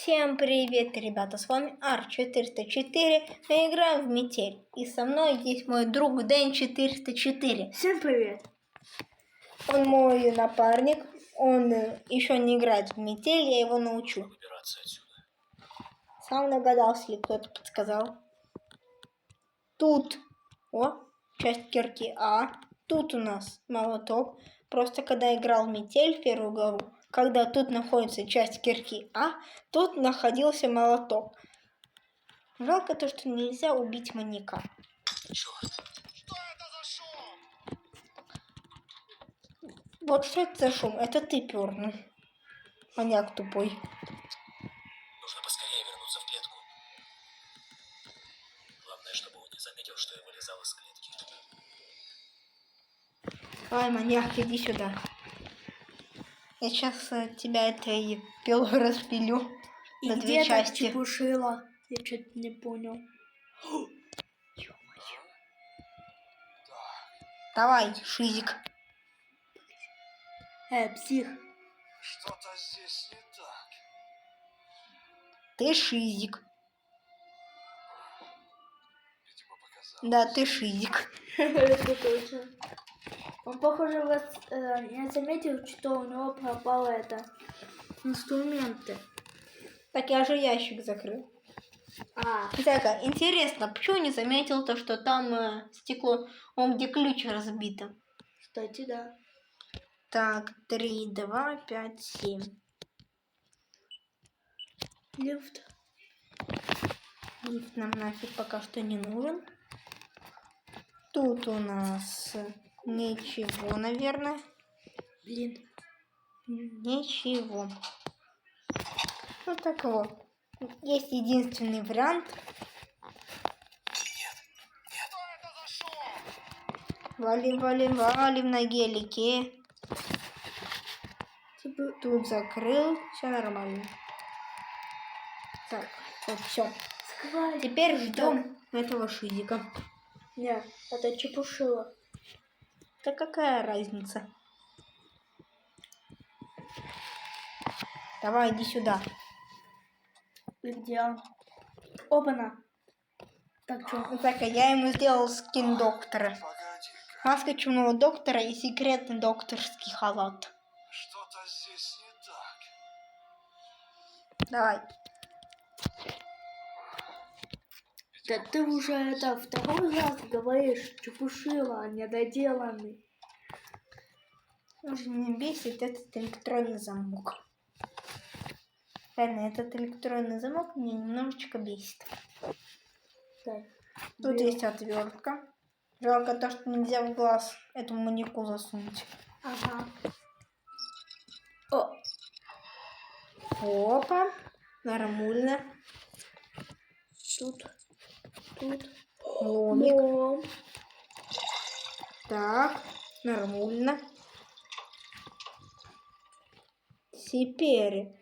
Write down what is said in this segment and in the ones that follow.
Всем привет, ребята, с вами Ар404, мы играем в Метель, и со мной есть мой друг Дэн404. Всем привет! Он мой напарник, он еще не играет в Метель, я его научу. Выбираться отсюда. Сам догадался или кто-то подсказал? Тут, часть кирки А, тут у нас молоток. Просто когда играл в Метель в первую главу, когда тут находится часть кирки А, тут находился молоток. Жалко то, что нельзя убить маньяка. Черт! Что это за шум? Вот что это за шум? Это ты пернул. Маньяк тупой. Нужно поскорее вернуться в клетку. Главное, чтобы он не заметил, что я вылезал из клетки. Ай, маньяк, иди сюда. Я сейчас тебя этой пилой распилю И на где две части. Чепушила? Я что-то не понял. Давай, шизик. Псих. Что-то здесь не так. Ты шизик. Видимо, показалось. Да, ты шизик. Это точно. Он, похоже, не заметил, что у него пропало инструменты. Так я же ящик закрыл. Так, интересно, почему не заметил то, что там стекло, где ключ разбито? Кстати, да. Так, 3, 2, 5, 7. Лифт. Лифт нам нафиг пока что не нужен. Тут у нас ничего, наверное. Блин. Ничего. Ну так вот. Есть единственный вариант. Нет. Что это за шум? Валим на гелике. Типа, Тут закрыл. Все нормально. Так, вот все. скрывай. Теперь ждем этого шизика. Нет, это Чепушила. Да какая разница? Давай, иди сюда. И где он? Опа-на. Так, что? Так, я ему сделал скин доктора. Погоди-ка. Маска чумного доктора и секретный докторский халат. Что-то здесь не так. Давай. Да ты уже второй раз говоришь, Чепушила, недоделанный. Уже меня бесит этот электронный замок. Реально, этот электронный замок меня немножечко бесит. Так. Тут есть отвертка. Жалко то, что нельзя в глаз этому маньяку засунуть. Ага. Опа. Нормально. Тут. Ломик. Лом. Так. Нормально. Теперь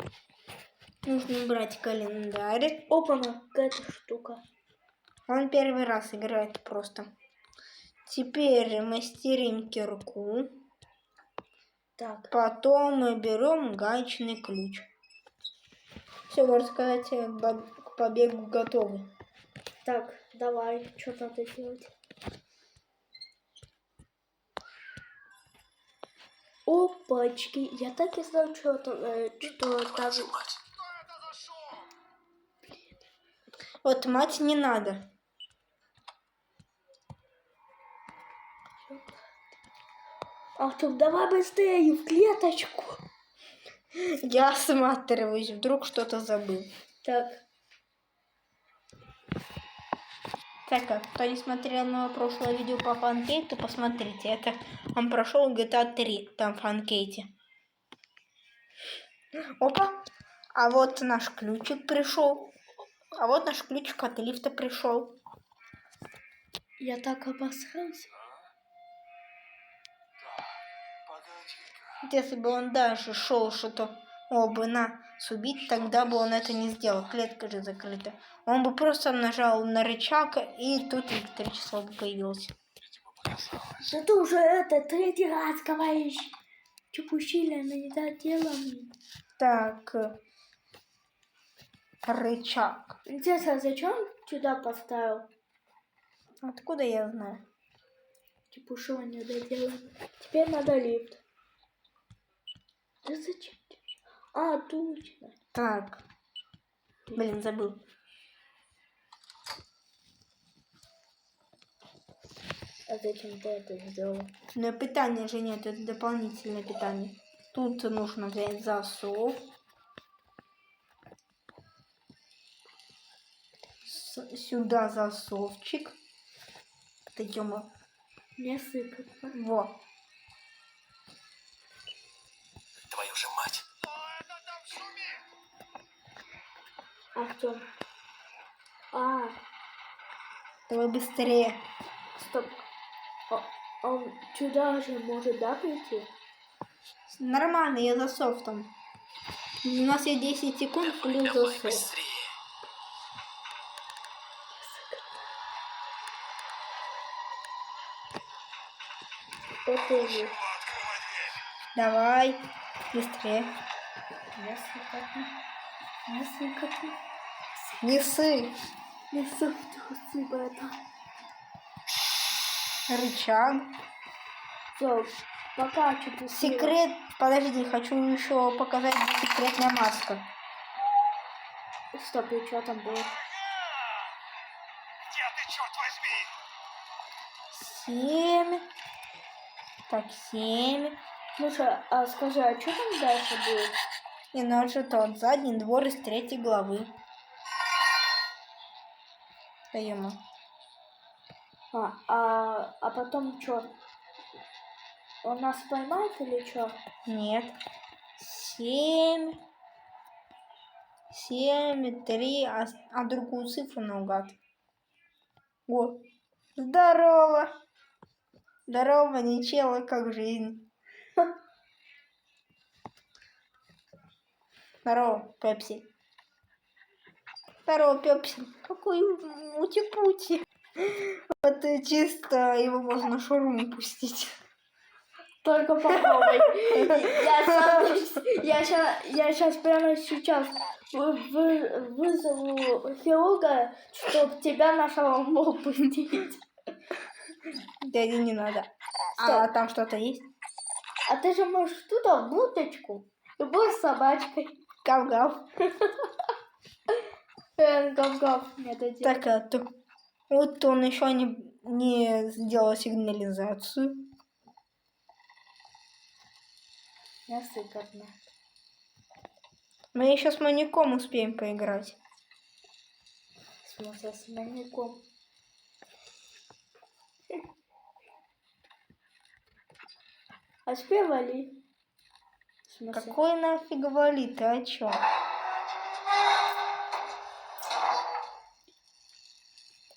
нужно брать календарь. Опа-на, какая-то штука. Он первый раз играет просто. Теперь мастерим кирку. Так. Потом мы берем гаечный ключ. Все, можно сказать, к побегу готовы. Так, давай, что надо делать? Опачки, я так и знал, что там. Твою мать. Вот мать не надо. Артем, давай быстрее, в клеточку. Я осматриваюсь, вдруг что-то забыл. Так. Так, кто не смотрел мое прошлое видео по Фанкейту, посмотрите. Это он прошел GTA 3, там в Фанкейте. Опа! А вот наш ключик пришел. А вот наш ключик от лифта пришел. Я так обосрался. Погоди-ка. Если бы он даже шел что-то бы нас убить, тогда бы он это не сделал. Клетка же закрыта. Он бы просто нажал на рычаг, и тут электричество бы появилось. Видимо, показалось. Да ты уже третий раз говоришь. Чепушили, она недоделанный. Так. Рычаг. Интересно, а зачем сюда поставил? Откуда я знаю? Типа, что они доделали? Теперь надо лифт. Да зачем? А, точно. Так. Блин, забыл. А зачем ты это сделал? Но питания же нет, это дополнительное питание. Тут нужно взять засов. Сюда засовчик. Идем. Не сыпать. Во. Твою же мать. А что? А, Давай быстрее. стоп. Он сюда же может, да, прийти? Нормально, я засов там. У нас есть 10 секунд плюс Давай засов. быстрее. Это лифт. Открывай дверь. Давай. Быстрее. Не сыпать. Не сыпать. Не ссы. Не сыпать. Рычаг. Все, пока что-то Секрет. Подожди, хочу еще показать, где секретная маска. Стоп, и что там было? Где ты, черт возьми? 7. Так, 7. Слушай, а скажи, а что там дальше будет? И ночью тот задний двор из 3 главы. Даем. А потом что? Он нас поймает или что? Нет. 7. 7, 3, а другую цифру наугад. Вот. Здорово. Здорово, ничего, как жизнь. Здорово, Пепси. Здорово, Пепси. Какой ути-пути. Вот чисто его можно на шоурум пустить. Только попробуй. Я сейчас прямо сейчас вызову хирурга, чтобы тебя на шаурму пустить. Дяде не надо. А Стоп. там что-то есть? А ты же можешь туда в будочку и будешь собачкой. Гав-гав. Гав-гав. Это дело. Так, вот он еще не сделал сигнализацию. Я сыкотно. Мы еще с маньяком успеем поиграть. В смысле, с маньяком. А теперь вали. В смысле? Какой нафиг вали, ты о чем?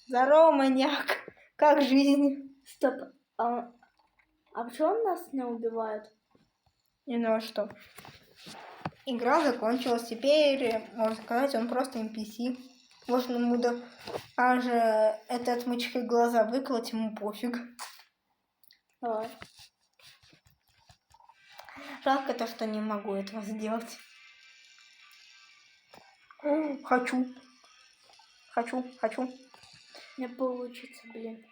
Здорово, маньяк. Как жизнь? Стоп. А почему он нас не убивает? Не ну что. Игра закончилась. Теперь, можно сказать, он просто NPC. Можно ему даже этот мычкой глаза выколоть, ему пофиг. Давай. Жалко то, что не могу этого сделать. Хочу. Не получится, блин.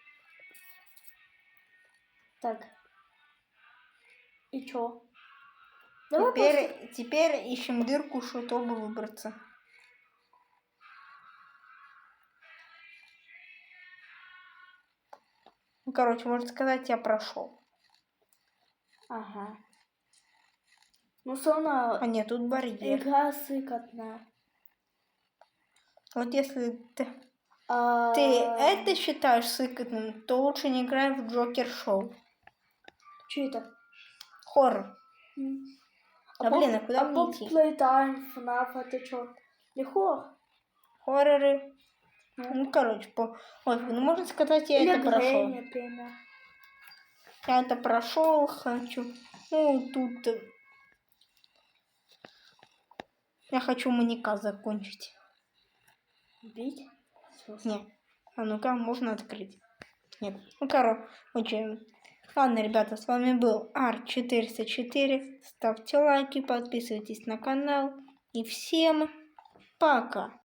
Так. И чё? Давай Теперь ищем дырку, чтобы выбраться. Ну, короче, можно сказать, я прошел. Ага. Ну, словно А нет, тут барьер. игра сыкотная. Вот если ты это считаешь сыкотным, то лучше не играй в Джокер Шоу. Чё это? Хоррор. Да блин, а куда мне идти? Playtime, FNAF, это чё? Не хоррор? Хорроры. Ну, короче, ну, можно сказать, я это прошел. Я это прошел, хочу. Ну, тут я хочу маньяка закончить. Бить? Нет. А ну-ка, можно открыть. Нет. Ну, короче. Ладно, ребята, с вами был Ар404. Ставьте лайки, подписывайтесь на канал. И всем Пока.